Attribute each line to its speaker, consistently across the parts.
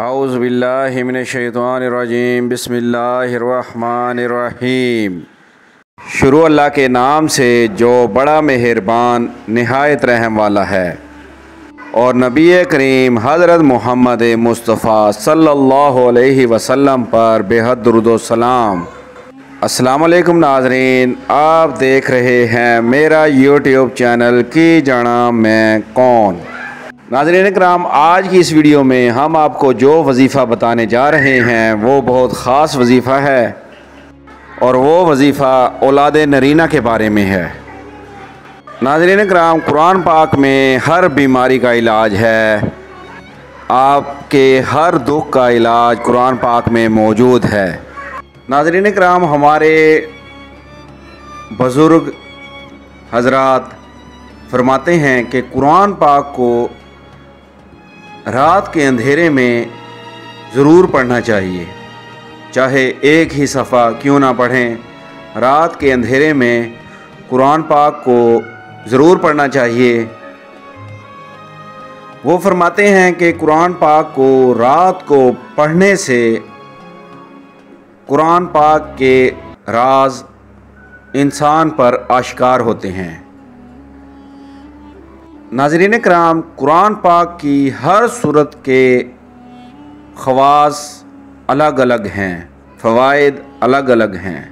Speaker 1: اعوذ باللہ من الشیطان الرجیم بسم اللہ الرحمن الرحیم۔ شروع اللہ کے نام سے جو بڑا مہربان نہایت رحم والا ہے، اور نبی کریم حضرت محمد مصطفیٰ صلی اللہ علیہ وسلم پر بے حد درود و سلام۔ السلام علیکم ناظرین، آپ دیکھ رہے ہیں میرا یوٹیوب چینل کی جانا میں کون۔ ناظرین اکرام، آج کی اس ویڈیو میں ہم آپ کو جو وظیفہ بتانے جا رہے ہیں وہ بہت خاص وظیفہ ہے، اور وہ وظیفہ اولاد نرینہ کے بارے میں ہے۔ ناظرین اکرام، قرآن پاک میں ہر بیماری کا علاج ہے، آپ کے ہر دکھ کا علاج قرآن پاک میں موجود ہے۔ ناظرین اکرام، ہمارے بزرگ حضرات فرماتے ہیں کہ قرآن پاک کو رات کے اندھیرے میں ضرور پڑھنا چاہیے، چاہے ایک ہی صفحہ کیوں نہ پڑھیں، رات کے اندھیرے میں قرآن پاک کو ضرور پڑھنا چاہیے۔ وہ فرماتے ہیں کہ قرآن پاک کو رات کو پڑھنے سے قرآن پاک کے راز انسان پر آشکار ہوتے ہیں۔ ناظرین کرام، قرآن پاک کی ہر سورت کے خواص الگ الگ ہیں، فوائد الگ الگ ہیں۔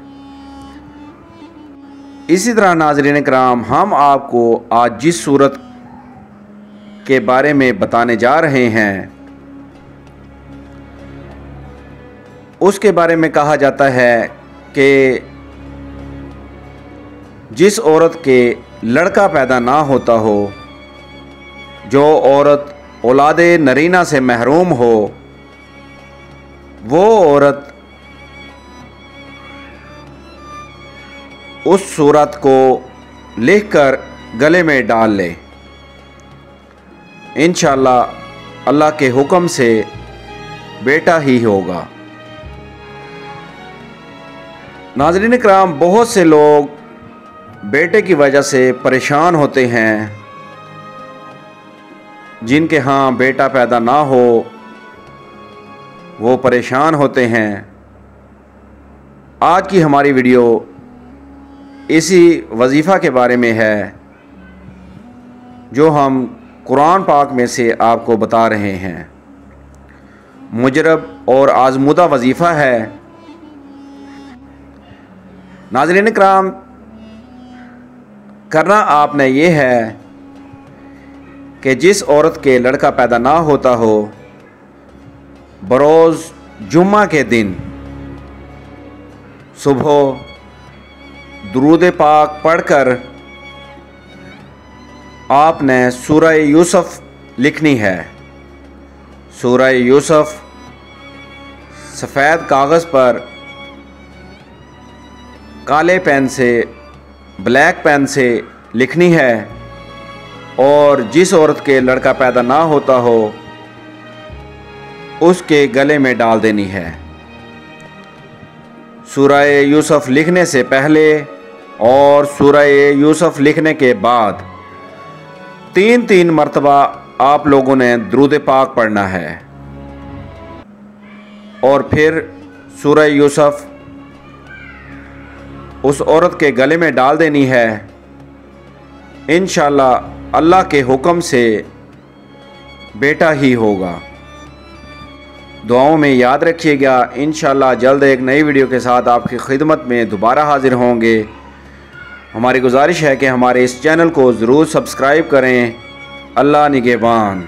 Speaker 1: اسی طرح ناظرین کرام، ہم آپ کو آج جس سورت کے بارے میں بتانے جا رہے ہیں اس کے بارے میں کہا جاتا ہے کہ جس عورت کے لڑکا پیدا نہ ہوتا ہو، جو عورت اولاد نرینہ سے محروم ہو، وہ عورت اس سورت کو لکھ کر گلے میں ڈال لے، انشاءاللہ اللہ کے حکم سے بیٹا ہی ہوگا۔ ناظرین اکرام، بہت سے لوگ بیٹے کی وجہ سے پریشان ہوتے ہیں، جن کے ہاں بیٹا پیدا نہ ہو وہ پریشان ہوتے ہیں۔ آج کی ہماری ویڈیو اسی وظیفہ کے بارے میں ہے جو ہم قرآن پاک میں سے آپ کو بتا رہے ہیں۔ مجرب اور آزمودہ وظیفہ ہے۔ ناظرین اکرام، کرنا آپ نے یہ ہے کہ جس عورت کے لڑکا پیدا نہ ہوتا ہو، بروز جمعہ کے دن صبح درود پاک پڑھ کر آپ نے سورہ یوسف لکھنی ہے۔ سورہ یوسف سفید کاغذ پر کالے پین سے، بلیک پین سے لکھنی ہے، اور جس عورت کے لڑکا پیدا نہ ہوتا ہو اس کے گلے میں ڈال دینی ہے۔ سورہ یوسف لکھنے سے پہلے اور سورہ یوسف لکھنے کے بعد 3 مرتبہ آپ لوگوں نے درود پاک پڑھنا ہے، اور پھر سورہ یوسف اس عورت کے گلے میں ڈال دینی ہے۔ انشاءاللہ اللہ کے حکم سے بیٹا ہی ہوگا۔ دعاؤں میں یاد رکھیے گا۔ انشاءاللہ جلد ایک نئی ویڈیو کے ساتھ آپ کی خدمت میں دوبارہ حاضر ہوں گے۔ ہماری گزارش ہے کہ ہمارے اس چینل کو ضرور سبسکرائب کریں۔ اللہ نگہبان۔